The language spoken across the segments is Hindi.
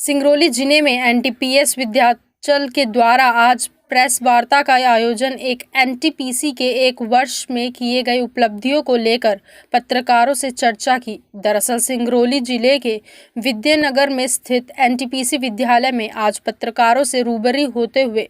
सिंगरौली जिले में एनटीपीसी विंध्याचल के द्वारा आज प्रेस वार्ता का आयोजन एक एनटीपीसी के एक वर्ष में किए गए उपलब्धियों को लेकर पत्रकारों से चर्चा की। दरअसल सिंगरौली जिले के विद्यानगर में स्थित एनटीपीसी विद्यालय में आज पत्रकारों से रूबरू होते हुए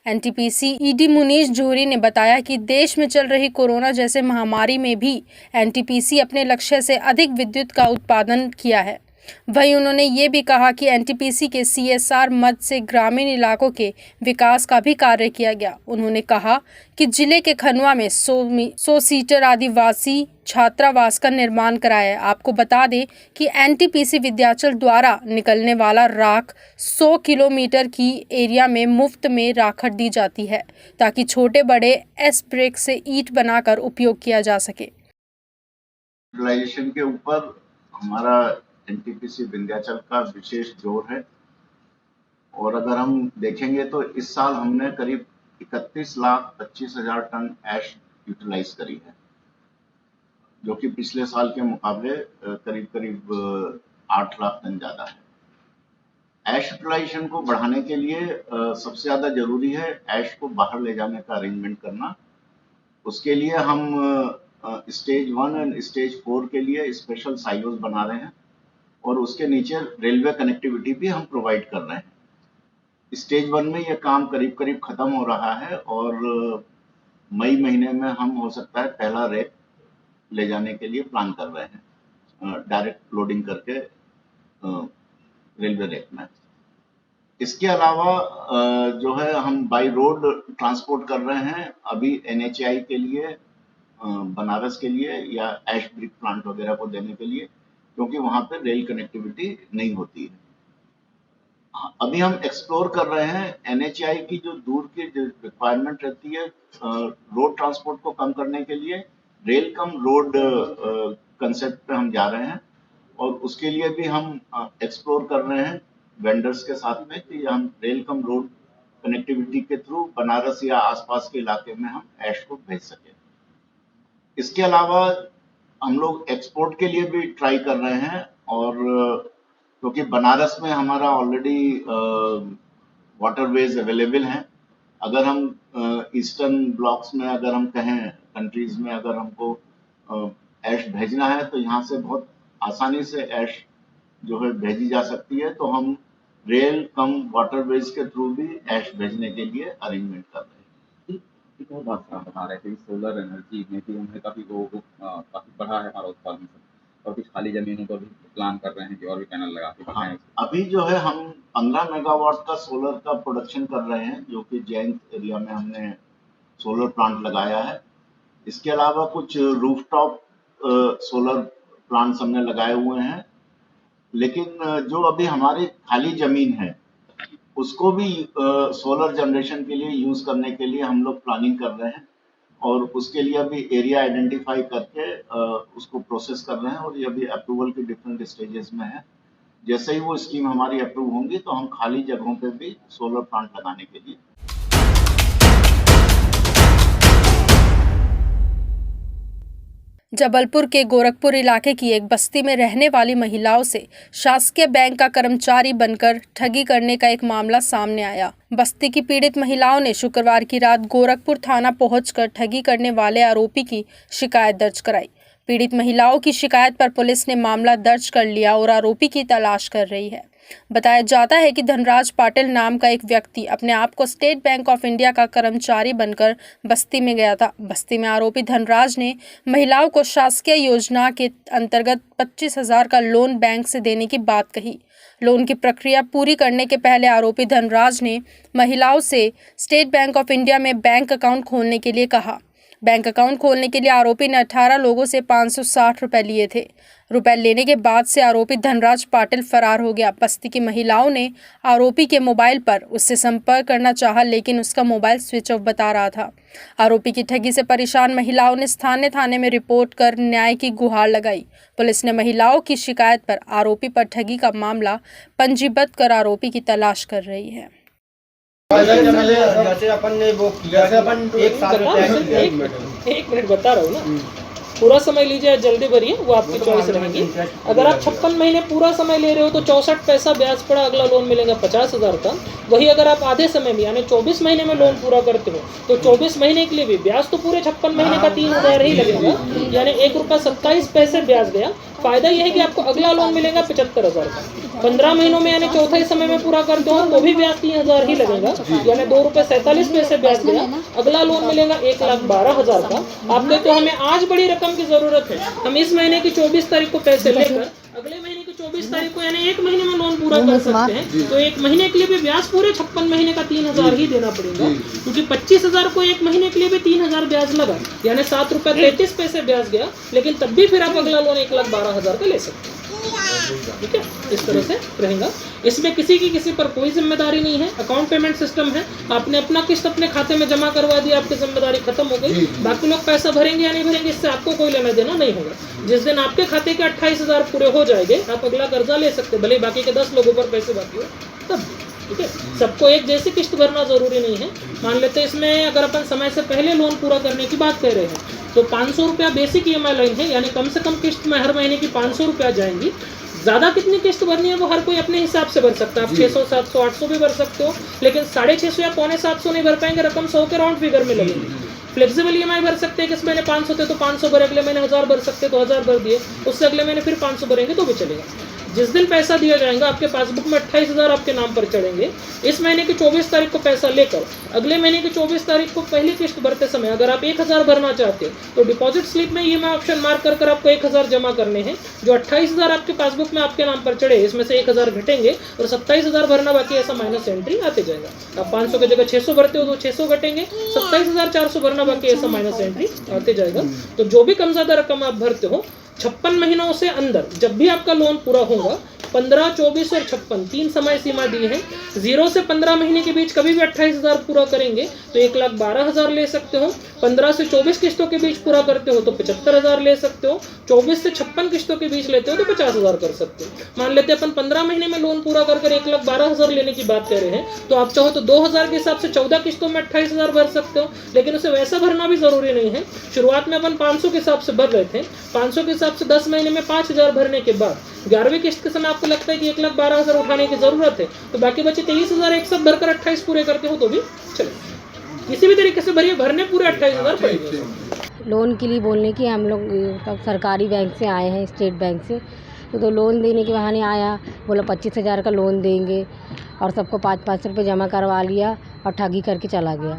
एनटीपीसी ईडी मुनीश जोहरी ने बताया कि देश में चल रही कोरोना जैसे महामारी में भी एनटीपीसी अपने लक्ष्य से अधिक विद्युत का उत्पादन किया है। वहीं उन्होंने ये भी कहा कि एनटीपीसी के सीएसआर मद से ग्रामीण इलाकों के विकास का भी कार्य किया गया। उन्होंने कहा कि जिले के खनुआ में 100 सीटर आदिवासी छात्रावास का निर्माण कराया है। आपको बता दें कि एनटीपीसी विंध्याचल द्वारा निकलने वाला राख 100 किलोमीटर की एरिया में मुफ्त में राखड़ दी जाती है ताकि छोटे बड़े एस ब्रिक से ईंट बनाकर उपयोग किया जा सके। यूटिलाइजेशन के ऊपर हमारा एनटीपीसी विंध्याचल का विशेष जोर है और अगर हम देखेंगे तो इस साल हमने करीब 31,25,000 टन ऐश यूटिलाइज करी है, जो कि पिछले साल के मुकाबले करीब 8 लाख टन ज़्यादा है। ऐश यूटिलाइजेशन को बढ़ाने के लिए सबसे ज़्यादा जरूरी है ऐश को बाहर ले जाने का अरेंजमेंट करना। उसके लिए हम स्टेज 1 और स्टेज 4 के लिए स्पेशल साइलोज बना रहे हैं और उसके नीचे रेलवे कनेक्टिविटी भी हम प्रोवाइड कर रहे हैं। स्टेज 1 में यह काम करीब खत्म हो रहा है और मई महीने में हम हो सकता है पहला रैक ले जाने के लिए प्लान कर रहे हैं, डायरेक्ट लोडिंग करके रेलवे रैक में। इसके अलावा जो है हम बाई रोड ट्रांसपोर्ट कर रहे हैं अभी NHAI के लिए, बनारस के लिए या ऐश ब्रिक प्लांट वगैरह को देने के लिए, क्योंकि वहां पे रेल कनेक्टिविटी नहीं होती है। अभी हम एक्सप्लोर कर रहे हैं NHAI की जो दूर की रिक्वायरमेंट रहती है रोड ट्रांसपोर्ट को कम करने के लिए, रेल कम रोड कंसेप्ट पे हम जा रहे हैं और उसके लिए भी हम एक्सप्लोर कर रहे हैं वेंडर्स के साथ में कि हम रेल कम रोड कनेक्टिविटी के थ्रू बनारस या आसपास के इलाके में हम ऐश को भेज सकें। इसके अलावा हम लोग एक्सपोर्ट के लिए भी ट्राई कर रहे हैं और क्योंकि बनारस में हमारा ऑलरेडी वाटरवेज अवेलेबल हैं। अगर हम ईस्टर्न ब्लॉक्स में अगर हम कहें कंट्रीज में अगर हमको ऐश भेजना है तो यहाँ से बहुत आसानी से ऐश जो है भेजी जा सकती है, तो हम रेल कम वाटरवेज के थ्रू भी ऐश भेजने के लिए अरेंजमेंट कर रहे हैं। बहुत बात आप बता रहे थे सोलर एनर्जी में भी हमने काफ़ी बढ़ा है हमारा उत्पादन और कुछ खाली जमीनों पर भी प्लान कर रहे हैं कि और भी पैनल लगा के। हाँ, अभी जो है हम 15 मेगावाट का सोलर का प्रोडक्शन कर रहे हैं, जो कि जैन एरिया में हमने सोलर प्लांट लगाया है। इसके अलावा कुछ रूफटॉप सोलर प्लांट्स हमने लगाए हुए हैं, लेकिन जो अभी हमारी खाली जमीन है उसको भी सोलर जनरेशन के लिए यूज करने के लिए हम लोग प्लानिंग कर रहे हैं और उसके लिए अभी एरिया आइडेंटिफाई करके उसको प्रोसेस कर रहे हैं और ये अभी अप्रूवल के डिफरेंट स्टेजेस में है। जैसे ही वो स्कीम हमारी अप्रूव होंगी तो हम खाली जगहों पे भी सोलर प्लांट लगाने के लिए। जबलपुर के गोरखपुर इलाके की एक बस्ती में रहने वाली महिलाओं से शासकीय बैंक का कर्मचारी बनकर ठगी करने का एक मामला सामने आया। बस्ती की पीड़ित महिलाओं ने शुक्रवार की रात गोरखपुर थाना पहुंचकर ठगी करने वाले आरोपी की शिकायत दर्ज कराई। पीड़ित महिलाओं की शिकायत पर पुलिस ने मामला दर्ज कर लिया और आरोपी की तलाश कर रही है। बताया जाता है कि धनराज पाटिल नाम का एक व्यक्ति अपने आप को स्टेट बैंक ऑफ इंडिया का कर्मचारी बनकर बस्ती में गया था। बस्ती में आरोपी धनराज ने महिलाओं को शासकीय योजना के अंतर्गत 25,000 का लोन बैंक से देने की बात कही। लोन की प्रक्रिया पूरी करने के पहले आरोपी धनराज ने महिलाओं से स्टेट बैंक ऑफ इंडिया में बैंक अकाउंट खोलने के लिए कहा। बैंक अकाउंट खोलने के लिए आरोपी ने 18 लोगों से 560 रुपए लिए थे। रुपए लेने के बाद से आरोपी धनराज पाटिल फरार हो गया। बस्ती की महिलाओं ने आरोपी के मोबाइल पर उससे संपर्क करना चाहा, लेकिन उसका मोबाइल स्विच ऑफ बता रहा था। आरोपी की ठगी से परेशान महिलाओं ने स्थानीय थाने में रिपोर्ट कर न्याय की गुहार लगाई। पुलिस ने महिलाओं की शिकायत पर आरोपी पर ठगी का मामला पंजीबद्ध कर आरोपी की तलाश कर रही है। जैसे अपन ने वो किया, जैसे अपन एक साल एक मिनट बता रहा हूँ ना। पूरा समय लीजिए या जल्दी भरिए, वो आपकी चॉइस रहेगी। अगर आप 56 महीने पूरा समय ले रहे हो तो 64 पैसा ब्याज पड़ा, अगला लोन मिलेगा 50,000 का। वही अगर आप आधे समय में यानी 24 महीने में लोन पूरा करते हो तो 24 महीने के लिए भी ब्याज तो पूरे 56 महीने का 3,000 ही लगेगा, यानी ₹1.27 ब्याज गया। फायदा यह है कि आपको अगला लोन मिलेगा 75,000 का। 15 महीनों में यानी चौथे समय में पूरा करते हो तो भी ब्याज 3,000 ही लगेगा, यानी ₹2.47 ब्याज गया। अगला लोन मिलेगा 1,12,000 का। आप कहते हो हमें आज बड़ी रकम की जरूरत है, हम इस महीने की 24 तारीख को पैसे लेकर अगले महीने की 24 तारीख को यानी 1 महीने में लोन पूरा कर सकते हैं। तो 1 महीने के लिए भी ब्याज पूरे 56 महीने का 3,000 ही देना पड़ेगा, क्योंकि 25,000 को 1 महीने के लिए भी 3,000 ब्याज लगा, यानी ₹7.33 ब्याज गया। लेकिन तब भी फिर आप अगला लोन 1,12,000 का ले सकते हैं। ठीक है, इस तरह से रहेगा। इसमें किसी पर कोई जिम्मेदारी नहीं है, अकाउंट पेमेंट सिस्टम है। आपने अपना किस्त अपने खाते में जमा करवा दिया, आपकी जिम्मेदारी खत्म हो गई। बाकी लोग पैसा भरेंगे या नहीं भरेंगे इससे आपको कोई लेना देना नहीं होगा। जिस दिन आपके खाते के 28,000 पूरे हो जाएंगे आप अगला कर्जा ले सकते, भले बाकी के 10 लोगों पर पैसे बाकी हो तब। ठीक है, सबको एक जैसी किस्त भरना जरूरी नहीं है। मान लेते हैं इसमें अगर अपन समय से पहले लोन पूरा करने की बात कर रहे हैं तो 500 रुपया बेसिक EMI लाइन है, यानी कम से कम किस्त में हर महीने की 500 रुपया जाएंगी। ज़्यादा कितनी किस्त भरनी है वो हर कोई अपने हिसाब से भर सकता है। आप 600, 700, 800 भी भर सकते हो, लेकिन 650 या 650 नहीं भर पाएंगे, रकम 100 के राउंड फिगर में लगेगी। फ्लेक्सिबल EMI भर सकते हैं, किस महीने 500 थे तो 500 भरे, अगले महीने 1000 भर सकते तो 1000 भर दिए, उससे अगले महीने फिर 500 भरेंगे तो भी चलेगा। जिस दिन पैसा दिया जाएगा आपके पासबुक में 28,000 आपके नाम पर चढ़ेंगे। इस महीने की 24 तारीख को पैसा लेकर अगले महीने की 24 तारीख को पहली किस्त भरते समय अगर आप 1,000 भरना चाहते हैं तो डिपॉजिट स्लिप में EMI ऑप्शन मार्क कर आपको 1,000 जमा करने हैं। जो 28,000 आपके पासबुक में आपके नाम पर चढ़े इसमें से 1,000 घटेंगे और 27,000 भरना बाकी, ऐसा माइनस एंट्री आते जाएगा। आप 500 की जगह 600 भरते हो तो 600 घटेंगे, 27,400 भरना बाकी, ऐसा माइनस एंट्री आते जाएगा। तो जो भी कम ज्यादा रकम आप भरते हो 56 महीनों से अंदर जब भी आपका लोन पूरा होगा, 15, 24 और 56 3 समय सीमा दी है। 0 से 15 महीने के बीच कभी भी 28,000 पूरा करेंगे तो 1,12,000 ले सकते हो। 15 से 24 किस्तों के बीच पूरा करते हो तो 75,000 ले सकते हो। 24 से 56 किस्तों के बीच लेते हो तो 50,000 कर सकते हो। मान लेते अपन 15 महीने में लोन पूरा कर 1,12,000 लेने की बात कर रहे हैं, तो आप चाहो तो 2,000 के हिसाब से 14 किस्तों में 28,000 भर सकते हो, लेकिन उसे वैसा भरना भी जरूरी नहीं है। शुरुआत में अपन 500 के हिसाब से भर रहे थे, 500 के हिसाब से 10 महीने में 5,000 भरने के बाद 11वीं किस्त के समय आपको लगता है कि 1,12,000 उठाने की जरूरत है तो बाकी बचे 23,000 एक साथ भरकर 28 पूरे करते हो तो भी चले। किसी भी तरीके से भरिए, भरने पूरे 28,000 पड़ेंगे। लोन के लिए बोलने की हम लोग तब सरकारी बैंक से आए हैं, स्टेट बैंक से। तो लोन देने के बहाने आया, बोला 25,000 का लोन देंगे और सबको 5-5 रुपये जमा करवा लिया और ठगी करके चला गया।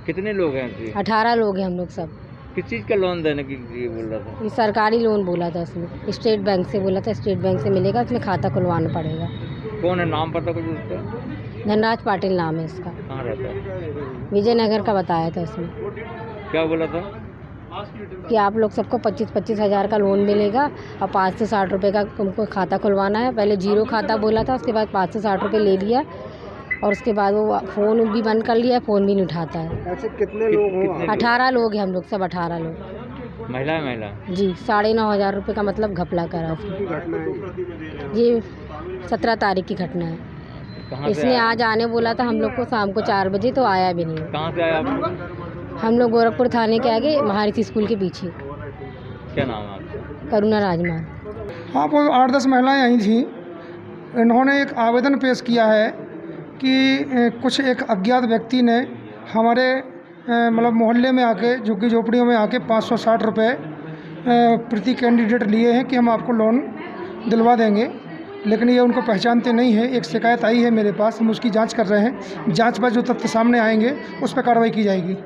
कितने लोग हैं? 18 लोग हैं हम लोग सब। किस चीज़ का लोन देने के लिए बोल रहा था? ये सरकारी लोन बोला था उसने, स्टेट बैंक से बोला था, स्टेट बैंक से मिलेगा, उसमें खाता खुलवाना पड़ेगा। कौन है, नाम पता कुछ उसका? धनराज पाटिल नाम है इसका। कहाँ रहता है? विजयनगर का बताया था उसने। क्या बोला था? कि आप लोग सबको 25-25 हज़ार का लोन मिलेगा और 560 रुपये का तुमको खाता खुलवाना है। पहले 0 खाता बोला था, उसके बाद 560 रुपये ले लिया और उसके बाद वो फ़ोन भी बंद कर लिया, फ़ोन भी नहीं उठाता है। ऐसे कितने लोग हो? 18 लोग हैं हम लोग सब, 18 लोग। महिला जी, 9,500 रुपये का मतलब घपला करा उसने। घटना है ये 17 तारीख की घटना है। इसने आज आने बोला था हम लोग को शाम को 4 बजे, तो आया भी नहीं। कहाँ से आया आप? हम लोग गोरखपुर थाने के आगे महारिषि स्कूल के पीछे। क्या नाम है आपका? करुणा राजमार्ग। हाँ, वो 8-10 महिलाएं आई थी। इन्होंने एक आवेदन पेश किया है कि कुछ एक अज्ञात व्यक्ति ने हमारे मतलब मोहल्ले में आके, झुग्गी झोपड़ियों में आके 560 रुपये प्रति कैंडिडेट लिए हैं कि हम आपको लोन दिलवा देंगे, लेकिन ये उनको पहचानते नहीं है। एक शिकायत आई है मेरे पास, हम उसकी जांच कर रहे हैं। जांच पर जो तथ्य सामने आएंगे उस पर कार्रवाई की जाएगी।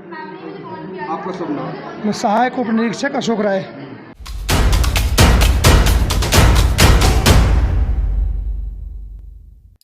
आपका शुभ नाम? सहायक उप निरीक्षक अशोक राय।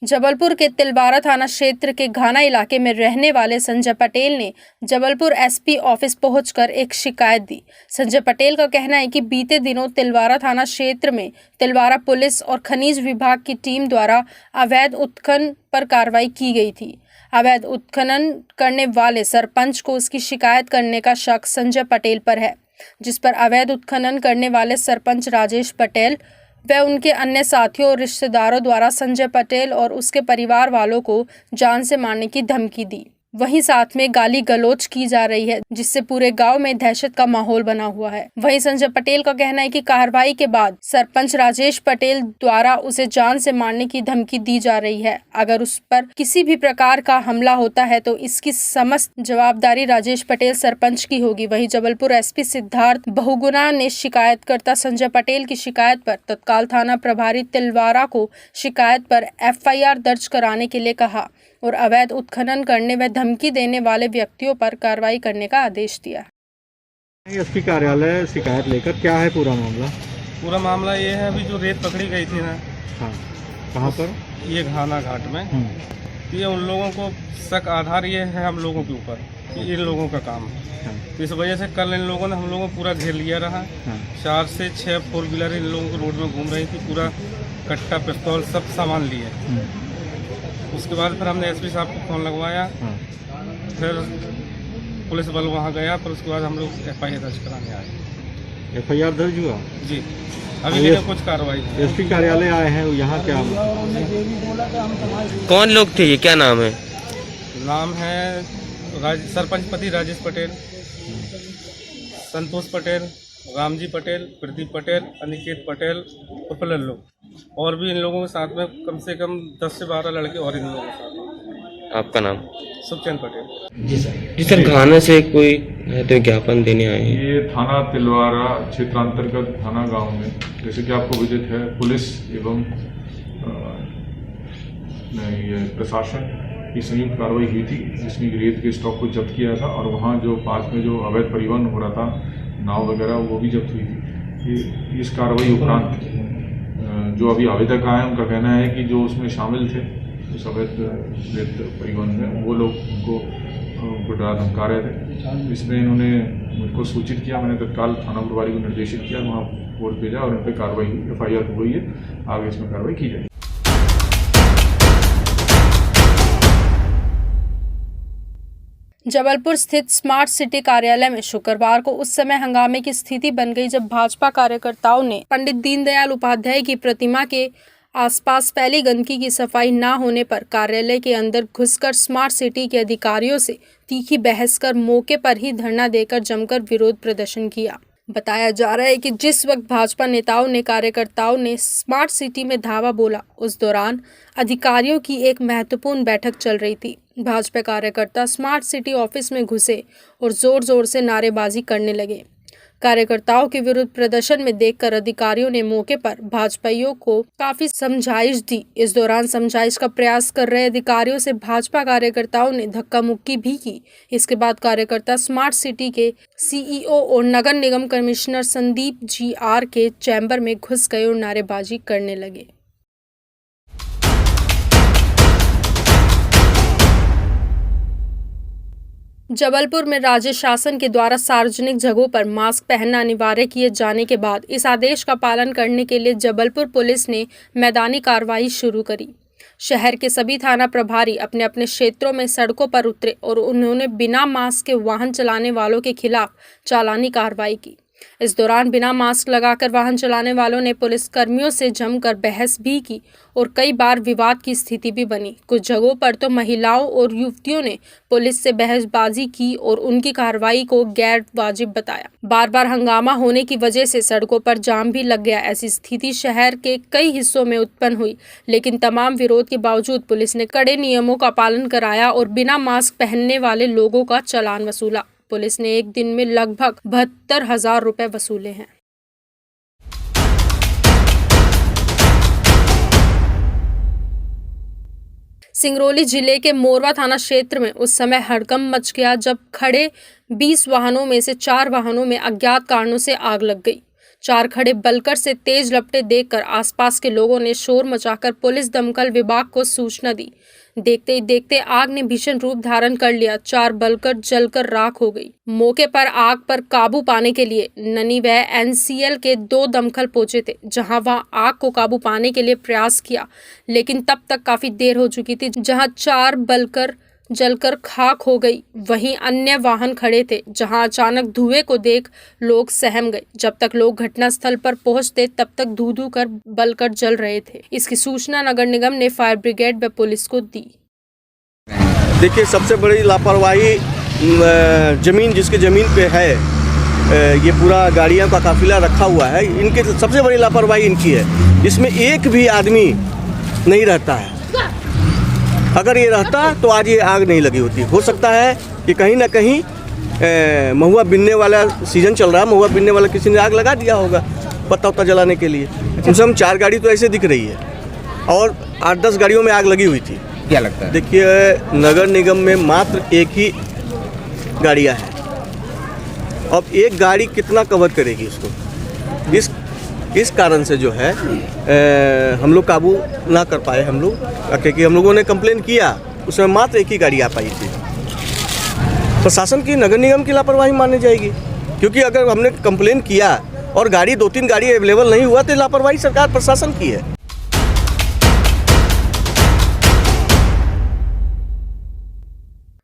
जबलपुर के तिलवारा थाना क्षेत्र के घाना इलाके में रहने वाले संजय पटेल ने जबलपुर SP ऑफिस पहुंचकर एक शिकायत दी। संजय पटेल का कहना है कि बीते दिनों तिलवारा थाना क्षेत्र में तिलवारा पुलिस और खनिज विभाग की टीम द्वारा अवैध उत्खनन पर कार्रवाई की गई थी। अवैध उत्खनन करने वाले सरपंच को उसकी शिकायत करने का शक संजय पटेल पर है, जिस पर अवैध उत्खनन करने वाले सरपंच राजेश पटेल व उनके अन्य साथियों और रिश्तेदारों द्वारा संजय पटेल और उसके परिवार वालों को जान से मारने की धमकी दी। वहीं साथ में गाली गलौज की जा रही है, जिससे पूरे गांव में दहशत का माहौल बना हुआ है। वहीं संजय पटेल का कहना है कि कार्रवाई के बाद सरपंच राजेश पटेल द्वारा उसे जान से मारने की धमकी दी जा रही है। अगर उस पर किसी भी प्रकार का हमला होता है तो इसकी समस्त जवाबदारी राजेश पटेल सरपंच की होगी। वहीं जबलपुर एसपी सिद्धार्थ बहुगुणा ने शिकायतकर्ता संजय पटेल की शिकायत पर तत्काल थाना प्रभारी तिलवारा को शिकायत पर FIR दर्ज कराने के लिए कहा और अवैध उत्खनन करने व धमकी देने वाले व्यक्तियों पर कार्रवाई करने का आदेश दिया। एसपी कार्यालय शिकायत लेकर क्या है पूरा मामला? पूरा मामला ये है, अभी जो रेत पकड़ी गई थी ना, हाँ, कहाँ पर? ये घाना घाट में। ये उन लोगों को शक आधार ये है हम लोगों के ऊपर कि इन लोगों का काम है। तो इस वजह से कल इन लोगों ने हम लोगों को पूरा घेर लिया रहा। 4 से 6 4 व्हीलर इन लोगों को रोड में घूम रही थी, पूरा कट्टा पिस्तौल सब सामान लिए। उसके बाद फिर हमने एसपी साहब को फ़ोन लगवाया, फिर पुलिस बल वहाँ गया, फिर उसके बाद हम लोग FIR दर्ज कराने आए। FIR दर्ज हुआ जी, अभी लेकिन कुछ कार्रवाई। एसपी कार्यालय आए हैं, यहाँ क्या? कौन लोग थे ये, क्या नाम है? नाम है सरपंच पति राजेश पटेल, संतोष पटेल, रामजी पटेल, प्रदीप पटेल, अनिकेत पटेल, प्रफुल्ल लोग, और भी इन लोगों के साथ में कम से कम 10 से 12 लड़के और इन लोगों के साथ। आपका नाम? सुखचंद पटेल। जी सर, घाना से कोई तो ज्ञापन देने आए हैं? ये थाना तिलवारा क्षेत्रांतर्गत थाना गांव में, जैसे कि आपको विदित है, पुलिस एवं ये प्रशासन की संयुक्त कार्रवाई हुई थी, जिसमें रेत के स्टॉक को जब्त किया था और वहाँ जो पास में जो अवैध परिवहन हो रहा था, नाव वगैरह, वो भी जब्त हुई थी। इस कार्रवाई उपरांत जो अभी आवेदक आए हैं, उनका कहना है कि जो उसमें शामिल थे उस अवैध रेत परिवहन में, वो लोग उनको डरा धमका रहे थे। इसमें इन्होंने मुझको सूचित किया, मैंने तत्काल थाना प्रभारी को निर्देशित किया, वहाँ रिपोर्ट भेजा और उन पर कार्रवाई हुई, FIR हो गई है, आगे इसमें कार्रवाई की जाएगी। जबलपुर स्थित स्मार्ट सिटी कार्यालय में शुक्रवार को उस समय हंगामे की स्थिति बन गई जब भाजपा कार्यकर्ताओं ने पंडित दीनदयाल उपाध्याय की प्रतिमा के आसपास फैली गंदगी की सफाई न होने पर कार्यालय के अंदर घुसकर स्मार्ट सिटी के अधिकारियों से तीखी बहस कर मौके पर ही धरना देकर जमकर विरोध प्रदर्शन किया। बताया जा रहा है कि जिस वक्त भाजपा नेताओं ने कार्यकर्ताओं ने स्मार्ट सिटी में धावा बोला, उस दौरान अधिकारियों की एक महत्वपूर्ण बैठक चल रही थी। भाजपा कार्यकर्ता स्मार्ट सिटी ऑफिस में घुसे और जोर जोर से नारेबाजी करने लगे। कार्यकर्ताओं के विरुद्ध प्रदर्शन में देखकर अधिकारियों ने मौके पर भाजपाइयों को काफी समझाइश दी। इस दौरान समझाइश का प्रयास कर रहे अधिकारियों से भाजपा कार्यकर्ताओं ने धक्का मुक्की भी की। इसके बाद कार्यकर्ता स्मार्ट सिटी के CEO और नगर निगम कमिश्नर संदीप GR के चैम्बर में घुस गए और नारेबाजी करने लगे। जबलपुर में राज्य शासन के द्वारा सार्वजनिक जगहों पर मास्क पहनना अनिवार्य किए जाने के बाद इस आदेश का पालन करने के लिए जबलपुर पुलिस ने मैदानी कार्रवाई शुरू करी। शहर के सभी थाना प्रभारी अपने अपने क्षेत्रों में सड़कों पर उतरे और उन्होंने बिना मास्क के वाहन चलाने वालों के खिलाफ चालानी कार्रवाई की। इस दौरान बिना मास्क लगाकर वाहन चलाने वालों ने पुलिस कर्मियों से जमकर बहस भी की और कई बार विवाद की स्थिति भी बनी। कुछ जगहों पर तो महिलाओं और युवतियों ने पुलिस से बहसबाजी की और उनकी कार्रवाई को गैर वाजिब बताया। बार बार हंगामा होने की वजह से सड़कों पर जाम भी लग गया। ऐसी स्थिति शहर के कई हिस्सों में उत्पन्न हुई, लेकिन तमाम विरोध के बावजूद पुलिस ने कड़े नियमों का पालन कराया और बिना मास्क पहनने वाले लोगों का चालान वसूला। पुलिस ने एक दिन में लगभग 72,000 रुपए वसूले हैं। सिंगरौली जिले के मोरवा थाना क्षेत्र में उस समय हड़कंप मच गया जब खड़े 20 वाहनों में से 4 वाहनों में अज्ञात कारणों से आग लग गई। 4 खड़े बलकर से तेज लपटें देखकर आसपास के लोगों ने शोर मचाकर पुलिस दमकल विभाग को सूचना दी। देखते ही देखते आग ने भीषण रूप धारण कर लिया। 4 बलकर जलकर राख हो गई। मौके पर आग पर काबू पाने के लिए ननी व NCL के 2 दमकल पहुंचे थे, जहां वह आग को काबू पाने के लिए प्रयास किया, लेकिन तब तक काफी देर हो चुकी थी। जहां 4 बलकर जलकर खाक हो गई, वहीं अन्य वाहन खड़े थे, जहां अचानक धुएं को देख लोग सहम गए। जब तक लोग घटनास्थल पर पहुंचते तब तक धू कर बलकर जल रहे थे। इसकी सूचना नगर निगम ने फायर ब्रिगेड व पुलिस को दी। देखिए, सबसे बड़ी लापरवाही ज़मीन जिसके ज़मीन पे है, ये पूरा गाड़ियों का काफिला रखा हुआ है, इनके सबसे बड़ी लापरवाही इनकी है। इसमें एक भी आदमी नहीं रहता है। अगर ये रहता तो आज ये आग नहीं लगी होती। हो सकता है कि कहीं ना कहीं महुआ बिनने वाला सीज़न चल रहा है, महुआ बिनने वाला किसी ने आग लगा दिया होगा पत्ता उत्ता जलाने के लिए। कम से कम 4 गाड़ी तो ऐसे दिख रही है और 8-10 गाड़ियों में आग लगी हुई थी। क्या लगता है? देखिए, नगर निगम में मात्र एक ही गाड़ियाँ हैं। अब एक गाड़ी कितना कवर करेगी उसको? इस कारण से जो है हम लोग काबू ना कर पाए हम लोग, क्योंकि हम लोगों ने कंप्लेन किया, उसमें मात्र एक ही गाड़ी आ पाई थी। प्रशासन की, नगर निगम की लापरवाही मानी जाएगी, क्योंकि अगर हमने कंप्लेन किया और गाड़ी 2-3 गाड़ी अवेलेबल नहीं हुआ तो लापरवाही सरकार प्रशासन की है।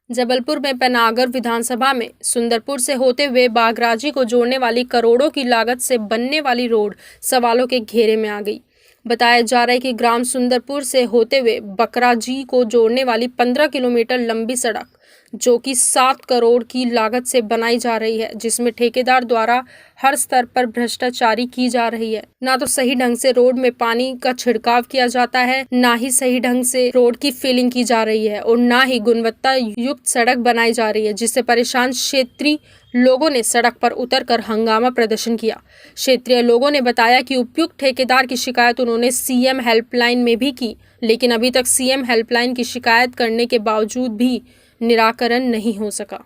जबलपुर में पनागर विधानसभा में सुंदरपुर से होते हुए बागराजी को जोड़ने वाली करोड़ों की लागत से बनने वाली रोड सवालों के घेरे में आ गई। बताया जा रहा है कि ग्राम सुंदरपुर से होते हुए बकराजी को जोड़ने वाली 15 किलोमीटर लंबी सड़क, जो कि 7 करोड़ की लागत से बनाई जा रही है, जिसमें ठेकेदार द्वारा हर स्तर पर भ्रष्टाचारी की जा रही है। ना तो सही ढंग से रोड में पानी का छिड़काव किया जाता है, ना ही सही ढंग से रोड की फिलिंग की जा रही है और ना ही गुणवत्ता युक्त सड़क बनाई जा रही है, जिससे परेशान क्षेत्रीय लोगों ने सड़क पर उतरकर हंगामा प्रदर्शन किया। क्षेत्रीय लोगों ने बताया कि उपयुक्त ठेकेदार की शिकायत उन्होंने सीएम हेल्पलाइन में भी की, लेकिन अभी तक सीएम हेल्पलाइन की शिकायत करने के बावजूद भी निराकरण नहीं हो सका।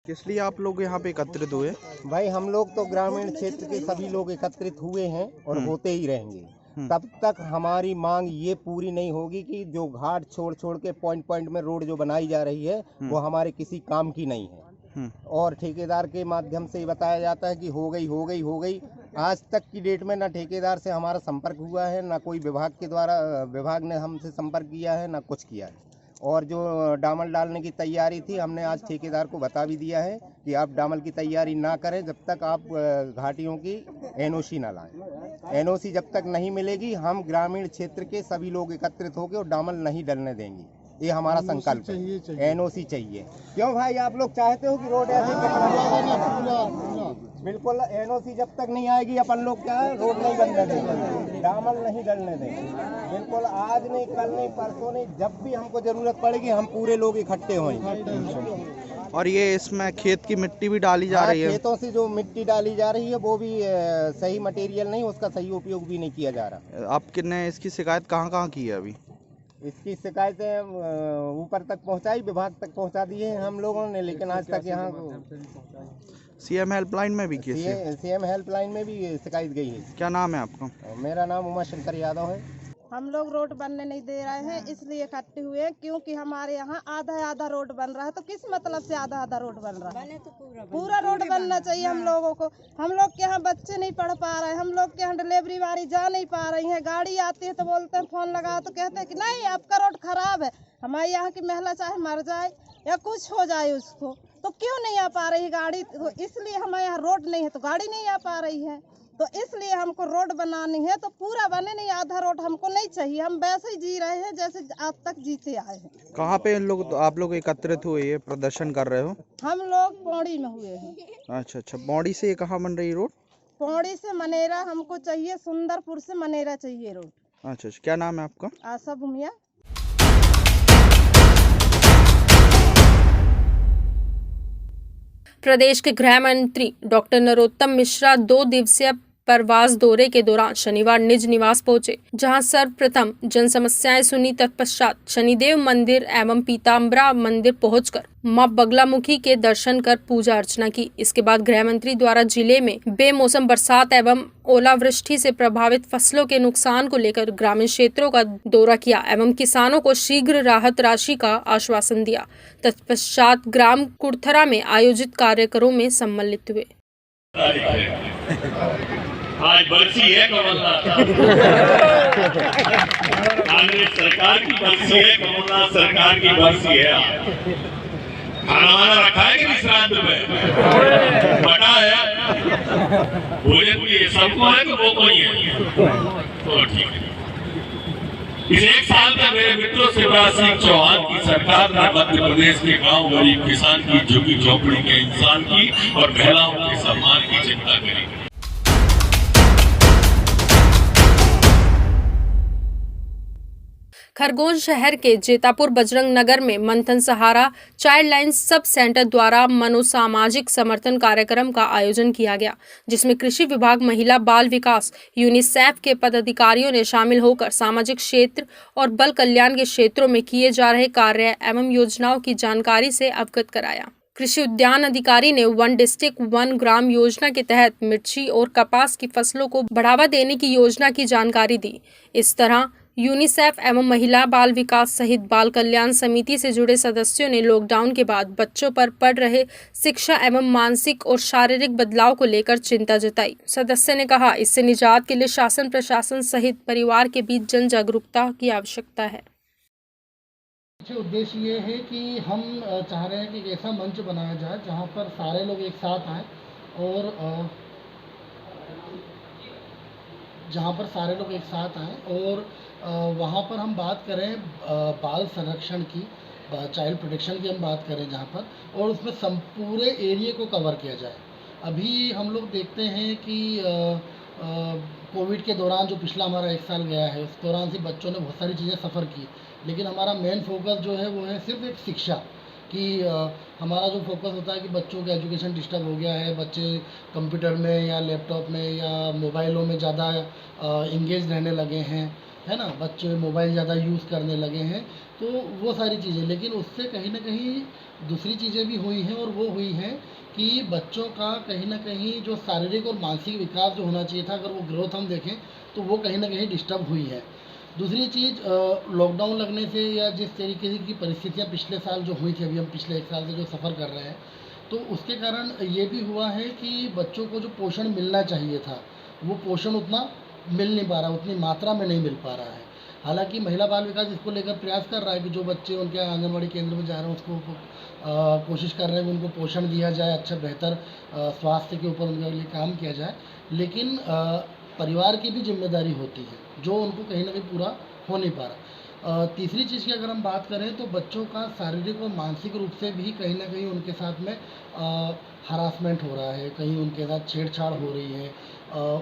किस लिए आप लोग यहाँ पे एकत्रित हुए? भाई, हम लोग तो ग्रामीण क्षेत्र के सभी लोग एकत्रित हुए हैं और होते ही रहेंगे। तब तक हमारी मांग ये पूरी नहीं होगी कि जो घाट छोड़ के पॉइंट में रोड जो बनाई जा रही है वो हमारे किसी काम की नहीं है। और ठेकेदार के माध्यम से बताया जाता है कि हो गई। आज तक की डेट में ना ठेकेदार से हमारा संपर्क हुआ है, ना कोई विभाग ने हमसे संपर्क किया है, ना कुछ किया है। और जो डामल डालने की तैयारी थी, हमने आज ठेकेदार को बता भी दिया है कि आप डामल की तैयारी ना करें जब तक आप घाटियों की एनओसी ना लाएं। एनओसी जब तक नहीं मिलेगी, हम ग्रामीण क्षेत्र के सभी लोग एकत्रित होकर और डामल नहीं डलने देंगे। ये हमारा संकल्प है। एनओसी चाहिए। क्यों भाई, आप लोग चाहते हो कि रोड ऐसे बिल्कुल एनओसी जब तक नहीं आएगी अपन लोग क्या है, रोड नहीं बनने देंगे, डामल नहीं डलने देंगे। बिल्कुल आज नहीं, कल नहीं, परसों नहीं, जब भी हमको जरूरत पड़ेगी हम पूरे लोग इकट्ठे होंगे। और ये इसमें खेत की मिट्टी भी डाली जा रही है? खेतों से जो मिट्टी डाली जा रही है वो भी सही मटेरियल नहीं, उसका सही उपयोग भी नहीं किया जा रहा। आपने इसकी शिकायत कहाँ की है? अभी इसकी शिकायतें ऊपर तक पहुंचाई, विभाग तक पहुंचा दी है हम लोगों ने, लेकिन आज तक यहाँ सीएम हेल्पलाइन में भी की? सीएम हेल्पलाइन में भी शिकायत गई है। क्या नाम है आपका? मेरा नाम उमाशंकर यादव है। हम लोग रोड बनने नहीं दे रहे हैं, इसलिए इकट्ठे हुए हैं क्योंकि हमारे यहाँ आधा रोड बन रहा है। तो किस मतलब से आधा रोड बन रहा है? तो पूरा रोड बनना चाहिए हम लोगों को। हम लोग के यहाँ बच्चे नहीं पढ़ पा रहे हैं, हम लोग के यहाँ डिलीवरी वाली जा नहीं पा रही है। गाड़ी आती है तो बोलते हैं, फोन लगा तो कहते हैं कि नहीं आपका रोड खराब है। हमारे यहाँ की महिला चाहे मर जाए या कुछ हो जाए उसको, तो क्यों नहीं आ पा रही गाड़ी? तो इसलिए हमारे यहाँ रोड नहीं है तो गाड़ी नहीं आ पा रही है। तो इसलिए हमको रोड बनानी है, तो पूरा बने नहीं, आधा रोड हमको नहीं चाहिए। हम वैसे ही जी रहे हैं जैसे आज तक जीते आए हैं। कहाँ पे आप लोग एकत्रित हुए, ये प्रदर्शन कर रहे हो? हम लोग पौड़ी में हुए हैं। अच्छा, पौड़ी से कहाँ बन रही रोड? पौड़ी से मनेरा हमको चाहिए, सुंदरपुर से मनेरा चाहिए रोड। अच्छा, क्या नाम है आपका? आशा भूमिया। प्रदेश के गृह मंत्री डॉक्टर नरोत्तम मिश्रा 2 दिवसीय प्रवास दौरे के दौरान शनिवार निज निवास पहुंचे, जहां सर्वप्रथम जन समस्याएं सुनी। तत्पश्चात शनिदेव मंदिर एवं पीताम्बरा मंदिर पहुंचकर मां बगलामुखी के दर्शन कर पूजा अर्चना की। इसके बाद गृह मंत्री द्वारा जिले में बेमौसम बरसात एवं ओलावृष्टि से प्रभावित फसलों के नुकसान को लेकर ग्रामीण क्षेत्रों का दौरा किया एवं किसानों को शीघ्र राहत राशि का आश्वासन दिया। तत्पश्चात ग्राम कुड़थरा में आयोजित कार्यक्रमों में सम्मिलित हुए। आज बरसी है कमलनाथ, कांग्रेस सरकार की बरसी है, कमलनाथ सरकार की बरसी है। खाना वाना रखा है कि श्राद्ध में बटा है, भोजन की सबको है कि वो कोई है, तो ठीक है। इस एक साल में मेरे मित्रों शिवराज सिंह चौहान की सरकार ने मध्य प्रदेश के गांव गरीब किसान की, झुग्गी झोपड़ी के इंसान की और महिलाओं के सम्मान की चिंता करी। खरगोन शहर के जेतापुर बजरंग नगर में मंथन सहारा चाइल्ड लाइन सब सेंटर द्वारा मनोसामाजिक समर्थन कार्यक्रम का आयोजन किया गया, जिसमें कृषि विभाग, महिला बाल विकास, यूनिसेफ के पदाधिकारियों ने शामिल होकर सामाजिक क्षेत्र और बाल कल्याण के क्षेत्रों में किए जा रहे कार्य एवं योजनाओं की जानकारी से अवगत कराया। कृषि उद्यान अधिकारी ने 1 डिस्ट्रिक्ट 1 ग्राम योजना के तहत मिर्ची और कपास की फसलों को बढ़ावा देने की योजना की जानकारी दी। इस तरह यूनिसेफ एवं महिला बाल विकास सहित बाल कल्याण समिति से जुड़े सदस्यों ने लॉकडाउन के बाद बच्चों पर पड़ रहे शिक्षा एवं मानसिक और शारीरिक बदलाव को लेकर चिंता जताई। सदस्य ने कहा, इससे निजात के लिए शासन प्रशासन सहित परिवार के बीच जन जागरूकता की आवश्यकता है। उद्देश्य ये है कि हम चाह रहे हैं कि एक ऐसा मंच बनाया जाए जहाँ पर सारे लोग एक साथ आएँ और वहाँ पर हम बात करें बाल संरक्षण की, चाइल्ड प्रोटेक्शन की हम बात करें जहाँ पर, और उसमें पूरे एरिया को कवर किया जाए। अभी हम लोग देखते हैं कि कोविड के दौरान जो पिछला हमारा 1 साल गया है, उस दौरान से बच्चों ने बहुत सारी चीज़ें सफ़र की, लेकिन हमारा मेन फोकस जो है वो है सिर्फ एक शिक्षा कि हमारा जो फोकस होता है कि बच्चों का एजुकेशन डिस्टर्ब हो गया है, बच्चे कंप्यूटर में या लैपटॉप में या मोबाइलों में ज़्यादा इंगेज रहने लगे हैं, है ना, बच्चे मोबाइल ज़्यादा यूज़ करने लगे हैं, तो वो सारी चीज़ें। लेकिन उससे कहीं ना कहीं दूसरी चीज़ें भी हुई हैं, और वो हुई हैं कि बच्चों का कहीं ना कहीं जो शारीरिक और मानसिक विकास जो होना चाहिए था, अगर वो ग्रोथ हम देखें तो वो कहीं ना कहीं डिस्टर्ब हुई है। दूसरी चीज़, लॉकडाउन लगने से या जिस तरीके की परिस्थितियाँ पिछले साल जो हुई थी, अभी हम पिछले 1 साल से जो सफ़र कर रहे हैं, तो उसके कारण ये भी हुआ है कि बच्चों को जो पोषण मिलना चाहिए था वो पोषण उतना मिल नहीं पा रहा, उतनी मात्रा में नहीं मिल पा रहा है। हालांकि महिला बाल विकास इसको लेकर प्रयास कर रहा है कि जो बच्चे उनके आंगनबाड़ी केंद्र में जा रहे हैं उसको कोशिश कर रहे हैं कि उनको पोषण दिया जाए, अच्छा बेहतर स्वास्थ्य के ऊपर उनके लिए काम किया जाए। लेकिन परिवार की भी जिम्मेदारी होती है जो उनको कहीं ना कहीं पूरा हो नहीं पा रहा। तीसरी चीज़ की अगर हम बात करें तो बच्चों का शारीरिक और मानसिक रूप से भी कहीं ना कहीं उनके साथ में हरासमेंट हो रहा है, कहीं उनके साथ छेड़छाड़ हो रही है,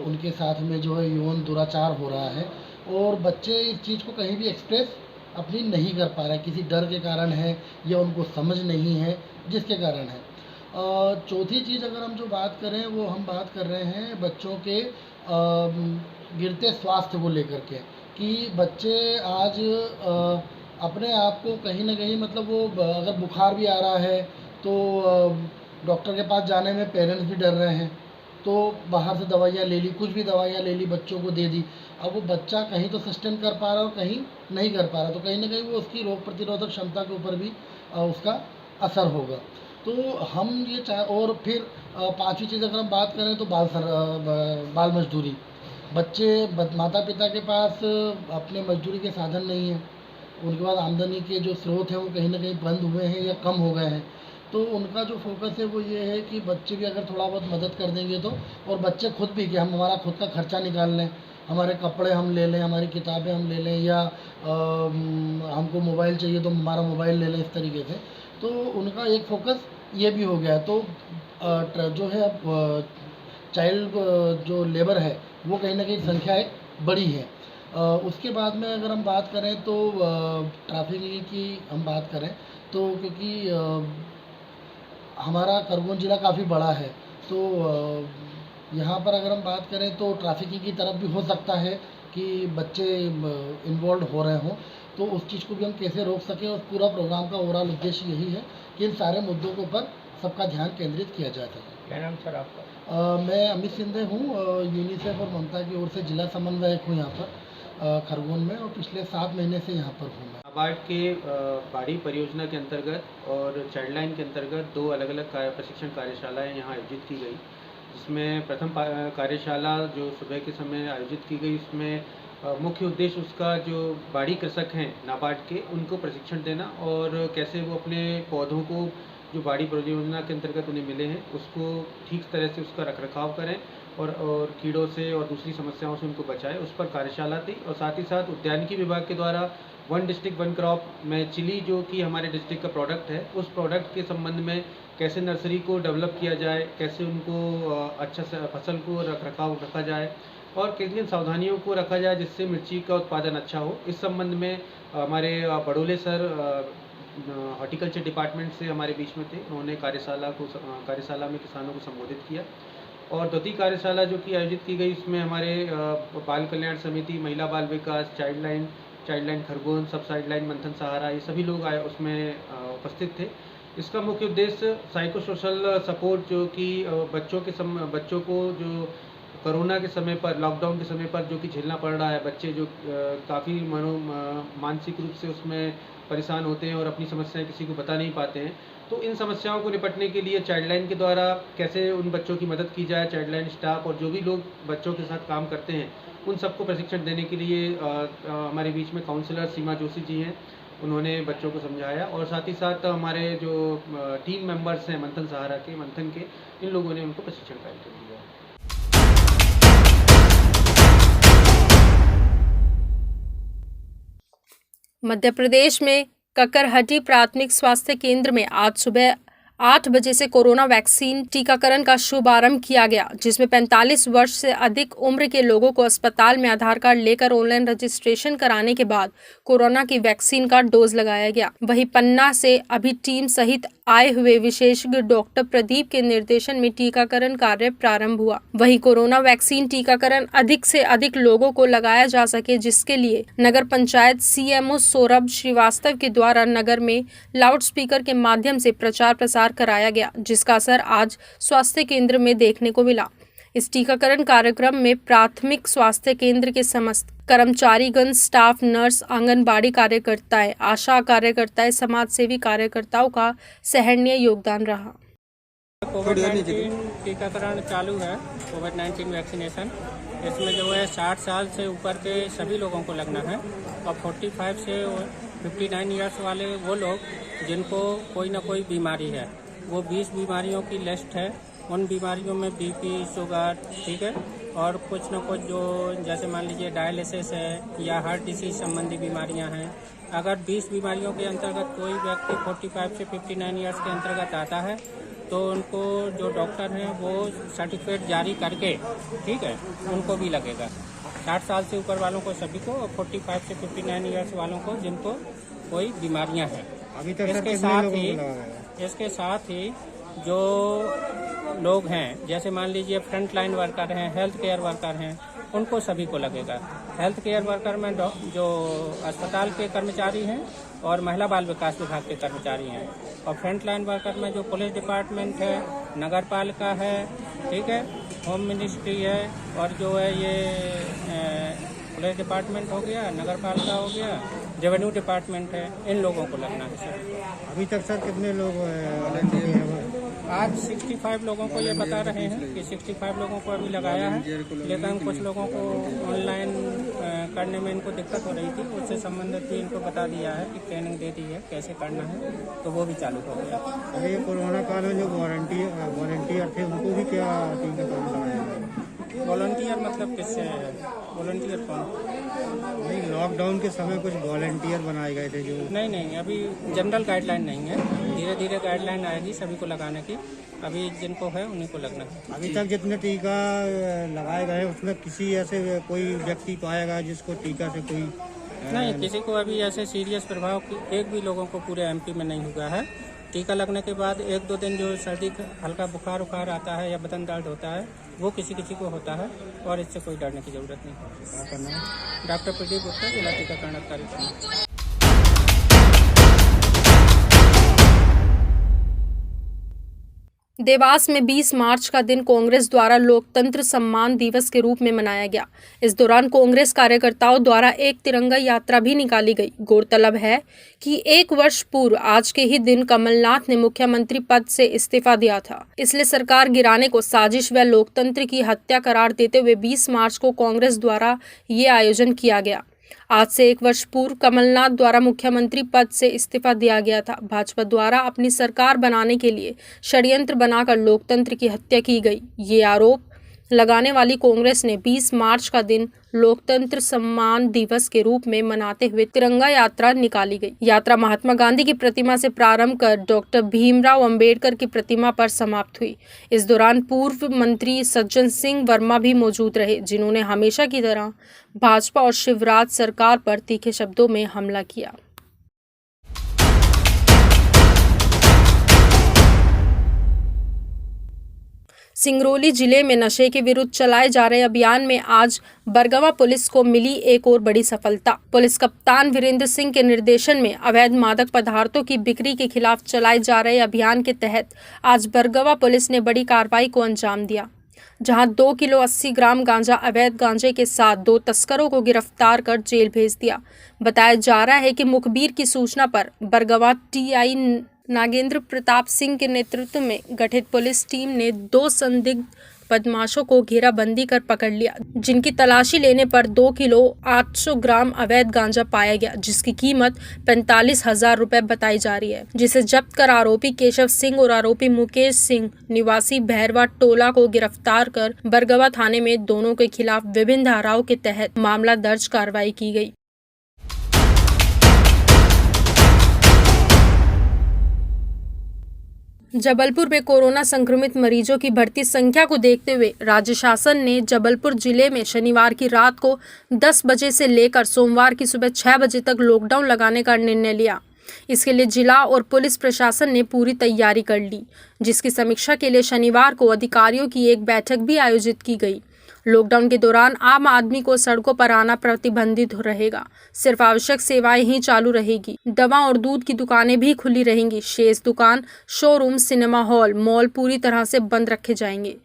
उनके साथ में जो है यौन दुराचार हो रहा है, और बच्चे इस चीज़ को कहीं भी एक्सप्रेस अपनी नहीं कर पा रहे हैं, किसी डर के कारण है या उनको समझ नहीं है जिसके कारण है। चौथी चीज़ अगर हम जो बात करें वो हम बात कर रहे हैं बच्चों के गिरते स्वास्थ्य को लेकर के, कि बच्चे आज अपने आप को कहीं ना कहीं, मतलब वो अगर बुखार भी आ रहा है तो डॉक्टर के पास जाने में पेरेंट्स भी डर रहे हैं, तो बाहर से दवाइयाँ ले ली, कुछ भी दवाइयाँ ले ली, बच्चों को दे दी। अब वो बच्चा कहीं तो सस्टेन कर पा रहा है और कहीं नहीं कर पा रहा, तो कहीं ना कहीं वो उसकी रोग प्रतिरोधक क्षमता के ऊपर भी उसका असर होगा। तो हम ये और फिर 5वीं चीज़ अगर हम बात करें तो बाल मजदूरी। बच्चे माता पिता के पास अपने मजदूरी के साधन नहीं हैं, उनके पास आमदनी के जो स्रोत हैं वो कहीं ना कहीं बंद हुए हैं या कम हो गए हैं, तो उनका जो फोकस है वो ये है कि बच्चे भी अगर थोड़ा बहुत मदद कर देंगे तो, और बच्चे खुद भी कि हम हमारा खुद का खर्चा निकाल लें, हमारे कपड़े हम ले लें, हमारी किताबें हम ले लें, या हमको मोबाइल चाहिए तो हमारा मोबाइल ले लें, इस तरीके से। तो उनका एक फोकस ये भी हो गया है। तो जो है चाइल्ड जो लेबर है वो कहीं ना कहीं संख्या एक बड़ी है। उसके बाद में अगर हम बात करें तो ट्रैफिकिंग की हम बात करें तो, क्योंकि हमारा खरगोन ज़िला काफ़ी बड़ा है, तो यहाँ पर अगर हम बात करें तो ट्रैफिकिंग की तरफ भी हो सकता है कि बच्चे इन्वॉल्व हो रहे हों, तो उस चीज़ को भी हम कैसे रोक सकें। और पूरा प्रोग्राम का ओवरऑल उद्देश्य यही है कि इन सारे मुद्दों के ऊपर सबका ध्यान केंद्रित किया जा सके। क्या नाम सर आपका? मैं अमित सिंधे हूँ, यूनिसेफ और ममता की ओर से जिला समन्वयक हूँ यहाँ पर खरगोन में, और पिछले 7 महीने से यहाँ पर हूँ। नाबार्ड के बाड़ी परियोजना के अंतर्गत और चाइल्ड लाइन के अंतर्गत 2 अलग अलग प्रशिक्षण कार्यशालाएँ यहाँ आयोजित की गई, जिसमें प्रथम कार्यशाला जो सुबह के समय आयोजित की गई, उसमें मुख्य उद्देश्य उसका जो बाड़ी कृषक हैं नाबार्ड के, उनको प्रशिक्षण देना और कैसे वो अपने पौधों को जो बाड़ी परियोजना के अंतर्गत उन्हें मिले हैं उसको ठीक तरह से उसका रखरखाव करें और कीड़ों से और दूसरी समस्याओं से उनको बचाएं, उस पर कार्यशाला थी। और साथ ही साथ उद्यानिकी विभाग के द्वारा वन डिस्ट्रिक्ट वन क्रॉप में चिली जो कि हमारे डिस्ट्रिक्ट का प्रोडक्ट है, उस प्रोडक्ट के संबंध में कैसे नर्सरी को डेवलप किया जाए, कैसे उनको अच्छा से फसल को रखरखाव रखा जाए और किन किन सावधानियों को रखा जाए जिससे मिर्ची का उत्पादन अच्छा हो, इस संबंध में हमारे बड़ोले सर हॉर्टिकल्चर डिपार्टमेंट से हमारे बीच में थे। उन्होंने कार्यशाला में किसानों को संबोधित किया। और द्वितीय कार्यशाला जो कि आयोजित की गई उसमें हमारे बाल कल्याण समिति, महिला बाल विकास, चाइल्डलाइन खरगोन, सब साइडलाइन मंथन सहारा, ये सभी लोग उसमें उपस्थित थे। इसका मुख्य उद्देश्य साइको सोशल सपोर्ट जो कि बच्चों को जो कोरोना के समय पर, लॉकडाउन के समय पर जो कि झेलना पड़ रहा है, बच्चे जो काफ़ी मानसिक रूप से उसमें परेशान होते हैं और अपनी समस्याएं किसी को बता नहीं पाते हैं, तो इन समस्याओं को निपटने के लिए चाइल्डलाइन के द्वारा कैसे उन बच्चों की मदद की जाए, चाइल्डलाइन स्टाफ और जो भी लोग बच्चों के साथ काम करते हैं उन सबको प्रशिक्षण देने के लिए हमारे बीच में काउंसलर सीमा जोशी जी हैं, उन्होंने बच्चों को समझाया। और साथ ही साथ हमारे जो टीम मेंबर्स हैं मंथन सहारा के, मंथन के, इन लोगों ने उनको प्रशिक्षण कार्यक्रम दिया। मध्य प्रदेश में ककरहटी प्राथमिक स्वास्थ्य केंद्र में आज सुबह 8 बजे से कोरोना वैक्सीन टीकाकरण का शुभारंभ किया गया, जिसमें 45 वर्ष से अधिक उम्र के लोगों को अस्पताल में आधार कार्ड लेकर ऑनलाइन रजिस्ट्रेशन कराने के बाद कोरोना की वैक्सीन का डोज लगाया गया। वहीं पन्ना से अभी टीम सहित आए हुए विशेषज्ञ डॉक्टर प्रदीप के निर्देशन में टीकाकरण कार्य प्रारंभ हुआ। वहीं कोरोना वैक्सीन टीकाकरण अधिक से अधिक लोगों को लगाया जा सके, जिसके लिए नगर पंचायत सीएमओ सौरभ श्रीवास्तव के द्वारा नगर में लाउडस्पीकर के माध्यम से प्रचार प्रसार कराया गया, जिसका असर आज स्वास्थ्य केंद्र में देखने को मिला। इस टीकाकरण कार्यक्रम में प्राथमिक स्वास्थ्य केंद्र के समस्त कर्मचारीगण, स्टाफ, नर्स, आंगनबाड़ी कार्यकर्ताएं, आशा कार्यकर्ताएं, समाज सेवी कार्यकर्ताओं का सराहनीय योगदान रहा। कोविड-19 टीकाकरण चालू है, कोविड-19 वैक्सीनेशन। इसमें जो है 60 साल से ऊपर के सभी लोगों को लगना है और 45 से 59 ईयर्स वाले वो लोग जिनको कोई ना कोई बीमारी है, वो 20 बीमारियों की लिस्ट है। उन बीमारियों में बीपी, शुगर, ठीक है, और कुछ न कुछ जो जैसे मान लीजिए डायलिसिस है या हार्ट डिसीज संबंधी बीमारियां हैं। अगर 20 बीमारियों के अंतर्गत कोई व्यक्ति 45 से 59 ईयर्स के अंतर्गत आता है तो उनको जो डॉक्टर हैं वो सर्टिफिकेट जारी करके, ठीक है, उनको भी लगेगा। 60 साल से ऊपर वालों को सभी को और 45 से 59 ईयर्स वालों को जिनको कोई बीमारियां हैं। अभी तक इसके साथ ही जो लोग हैं, जैसे मान लीजिए फ्रंट लाइन वर्कर हैं, हेल्थ केयर वर्कर हैं, उनको सभी को लगेगा। हेल्थ केयर वर्कर में जो अस्पताल के कर्मचारी हैं और महिला बाल विकास विभाग के कर्मचारी हैं, और फ्रंट लाइन वर्कर में जो पुलिस डिपार्टमेंट है, नगर पालिका है, ठीक है, होम मिनिस्ट्री है, और जो है ये पुलिस डिपार्टमेंट हो गया, नगर पालिका हो गया, रेवेन्यू डिपार्टमेंट है, इन लोगों को लगना है सर। अभी तक सर कितने लोग आज 65 लोगों को ये बता रहे हैं कि 65 लोगों को अभी लगाया है, लेकिन कुछ लोगों को ऑनलाइन करने में इनको दिक्कत हो रही थी, उससे संबंधित भी इनको बता दिया है कि ट्रेनिंग दे दी है कैसे करना है, तो वो भी चालू हो गया। अभी कोरोना काल में जो वॉलंटियर थे उनको भी क्या टीकाकरण लगाया है? वॉलंटियर मतलब किससे है? वॉलंटियर कौन? नहीं, लॉकडाउन के समय कुछ वॉलंटियर बनाए गए थे जो नहीं, अभी जनरल गाइडलाइन नहीं है, धीरे धीरे गाइडलाइन आएगी सभी को लगाने की। अभी जिनको है उन्हीं को लगना है। अभी तक जितने टीका लगाए गए उसमें किसी ऐसे कोई व्यक्ति पाया गया जिसको टीका से कोई नहीं, किसी को अभी ऐसे सीरियस प्रभाव एक भी लोगों को पूरे एमपी में नहीं हुआ है। टीका लगने के बाद 1-2 दिन जो सर्दी, हल्का बुखार आता है या बदन दर्द होता है, वो किसी को होता है, और इससे कोई डरने की जरूरत नहीं। डॉक्टर प्रदीप गुप्ता, जिला टीकाकरण अधिकारी। देवास में 20 मार्च का दिन कांग्रेस द्वारा लोकतंत्र सम्मान दिवस के रूप में मनाया गया। इस दौरान कांग्रेस कार्यकर्ताओं द्वारा एक तिरंगा यात्रा भी निकाली गई। गौरतलब है कि 1 वर्ष पूर्व आज के ही दिन कमलनाथ ने मुख्यमंत्री पद से इस्तीफा दिया था, इसलिए सरकार गिराने को साजिश व लोकतंत्र की हत्या करार देते हुए 20 मार्च को कांग्रेस द्वारा ये आयोजन किया गया। आज से 1 वर्ष पूर्व कमलनाथ द्वारा मुख्यमंत्री पद से इस्तीफा दिया गया था। भाजपा द्वारा अपनी सरकार बनाने के लिए षड्यंत्र बनाकर लोकतंत्र की हत्या की गई, ये आरोप लगाने वाली कांग्रेस ने 20 मार्च का दिन लोकतंत्र सम्मान दिवस के रूप में मनाते हुए तिरंगा यात्रा निकाली गई। यात्रा महात्मा गांधी की प्रतिमा से प्रारंभ कर डॉक्टर भीमराव अंबेडकर की प्रतिमा पर समाप्त हुई। इस दौरान पूर्व मंत्री सज्जन सिंह वर्मा भी मौजूद रहे, जिन्होंने हमेशा की तरह भाजपा और शिवराज सरकार पर तीखे शब्दों में हमला किया। सिंगरौली जिले में नशे के विरुद्ध चलाए जा रहे अभियान में आज बरगवा पुलिस को मिली एक और बड़ी सफलता। पुलिस कप्तान वीरेंद्र सिंह के निर्देशन में अवैध मादक पदार्थों की बिक्री के खिलाफ चलाए जा रहे अभियान के तहत आज बरगवा पुलिस ने बड़ी कार्रवाई को अंजाम दिया, जहां 2 किलो 80 ग्राम गांजा अवैध गांजे के साथ 2 तस्करों को गिरफ्तार कर जेल भेज दिया। बताया जा रहा है कि मुखबिर की सूचना पर बरगवा टीआई नागेंद्र प्रताप सिंह के नेतृत्व में गठित पुलिस टीम ने 2 संदिग्ध बदमाशों को घेराबंदी कर पकड़ लिया, जिनकी तलाशी लेने पर 2 किलो 800 ग्राम अवैध गांजा पाया गया, जिसकी कीमत 45,000 रुपए बताई जा रही है, जिसे जब्त कर आरोपी केशव सिंह और आरोपी मुकेश सिंह निवासी भैरवा टोला को गिरफ्तार कर बरगवा थाने में दोनों के खिलाफ विभिन्न धाराओं के तहत मामला दर्ज कार्रवाई की गई। जबलपुर में कोरोना संक्रमित मरीजों की बढ़ती संख्या को देखते हुए राज्य शासन ने जबलपुर जिले में शनिवार की रात को 10 बजे से लेकर सोमवार की सुबह 6 बजे तक लॉकडाउन लगाने का निर्णय लिया। इसके लिए जिला और पुलिस प्रशासन ने पूरी तैयारी कर ली, जिसकी समीक्षा के लिए शनिवार को अधिकारियों की एक बैठक भी आयोजित की गई। लॉकडाउन के दौरान आम आदमी को सड़कों पर आना प्रतिबंधित रहेगा। सिर्फ आवश्यक सेवाएं ही चालू रहेगी। दवा और दूध की दुकानें भी खुली रहेंगी। शेष दुकान, शोरूम, सिनेमा हॉल, मॉल पूरी तरह से बंद रखे जाएंगे।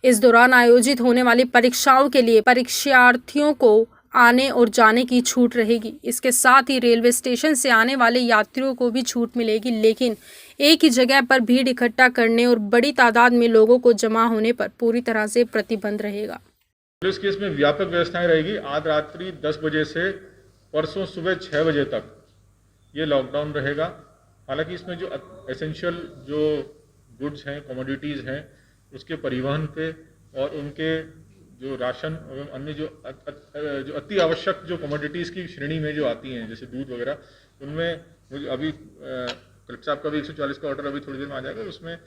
इस दौरान आयोजित होने वाली परीक्षाओं के लिए परीक्षार्थियों को आने और जाने की छूट रहेगी। इसके साथ ही रेलवे स्टेशन से आने वाले यात्रियों को भी छूट मिलेगी, लेकिन एक ही जगह पर भीड़ इकट्ठा करने और बड़ी तादाद में लोगों को जमा होने पर पूरी तरह से प्रतिबंध रहेगा। पुलिस की इसमें व्यापक व्यवस्थाएं रहेगी। आज रात्रि 10 बजे से परसों सुबह 6 बजे तक ये लॉकडाउन रहेगा। हालांकि इसमें जो एसेंशियल जो गुड्स हैं, कमोडिटीज़ हैं, उसके परिवहन पे और उनके जो राशन एवं अन्य जो अति आवश्यक जो कमोडिटीज़ की श्रेणी में जो आती हैं, जैसे दूध वगैरह, उनमें मुझे अभी कलेक्टर साहब का भी 140 का ऑर्डर अभी थोड़ी देर में आ जाएगा। उसमें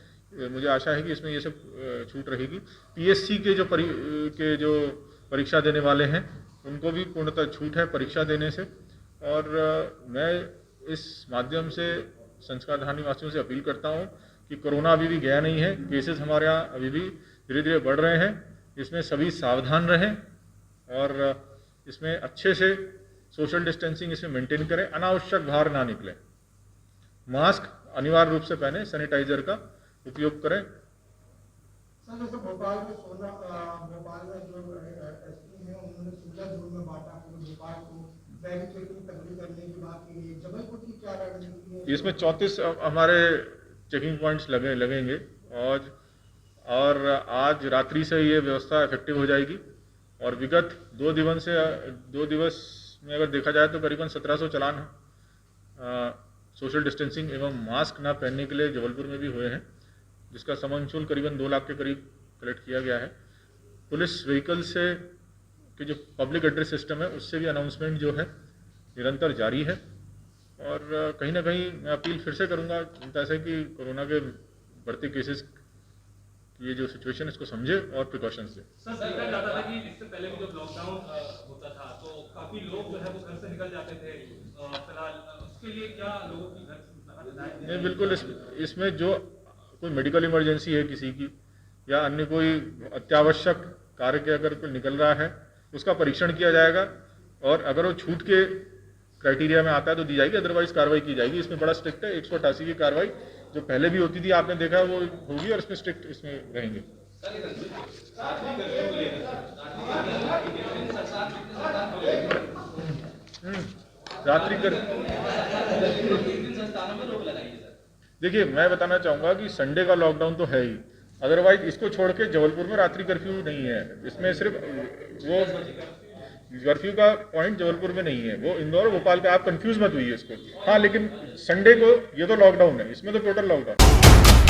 मुझे आशा है कि इसमें ये सब छूट रहेगी। पीएससी के जो परीक्षा देने वाले हैं, उनको भी पूर्णतः छूट है परीक्षा देने से। और मैं इस माध्यम से संस्कारधाम निवासियों से अपील करता हूं कि कोरोना अभी भी गया नहीं है। केसेस हमारे यहाँ अभी भी धीरे धीरे बढ़ रहे हैं। इसमें सभी सावधान रहें और इसमें अच्छे से सोशल डिस्टेंसिंग इसमें मेंटेन करें। अनावश्यक बाहर ना निकलें। मास्क अनिवार्य रूप से पहने, सैनिटाइजर का उपयोग करें। सर, जैसे भोपाल में जो एसपी हैं, उन्होंने 16 जोन में बांटा, भोपाल को बैंक चेकिंग तकलीफ करने की बात की है। जबलपुर की क्या रणनीति है? इसमें 34 हमारे चेकिंग पॉइंट्स लगेंगे और आज रात्रि से ये व्यवस्था इफेक्टिव हो जाएगी। और विगत 2 दिवस में अगर देखा जाए तो करीबन 1700 चालान सोशल डिस्टेंसिंग एवं मास्क ना पहनने के लिए जबलपुर में भी हुए हैं, जिसका समन शुल्क करीबन 2 लाख के करीब कलेक्ट किया गया है। पुलिस व्हीकल से कि जो पब्लिक एड्रेस सिस्टम है, उससे भी अनाउंसमेंट जो है निरंतर जारी है। और कहीं ना कहीं मैं अपील फिर से करूंगा जनता से कि कोरोना के बढ़ते केसेस की ये जो सिचुएशन है, इसको समझे और प्रिकॉशंस ले। सर, देखा जाता था कि इससे पहले भी जब लॉकडाउन होता था तो काफी लोग जो है वो घर से निकल जाते थे। फिलहाल उसके लिए क्या लोगों की घर नहीं, बिल्कुल इसमें जो कोई मेडिकल इमरजेंसी है किसी की या अन्य कोई अत्यावश्यक कार्य के अगर कोई निकल रहा है, उसका परीक्षण किया जाएगा और अगर वो छूट के क्राइटेरिया में आता है तो दी जाएगी, अदरवाइज कार्रवाई की जाएगी। इसमें बड़ा स्ट्रिक्ट है। 188 की कार्रवाई जो पहले भी होती थी, आपने देखा वो होगी और इसमें स्ट्रिक्ट इसमें रहेंगे। रात्रि कर देखिए, मैं बताना चाहूँगा कि संडे का लॉकडाउन तो है ही, अदरवाइज इसको छोड़ के जबलपुर में रात्रि कर्फ्यू नहीं है। इसमें सिर्फ वो कर्फ्यू का पॉइंट जबलपुर में नहीं है, वो इंदौर भोपाल का, आप कंफ्यूज मत हुई इसको। हाँ, लेकिन संडे को ये तो लॉकडाउन है, इसमें तो टोटल लॉकडाउन।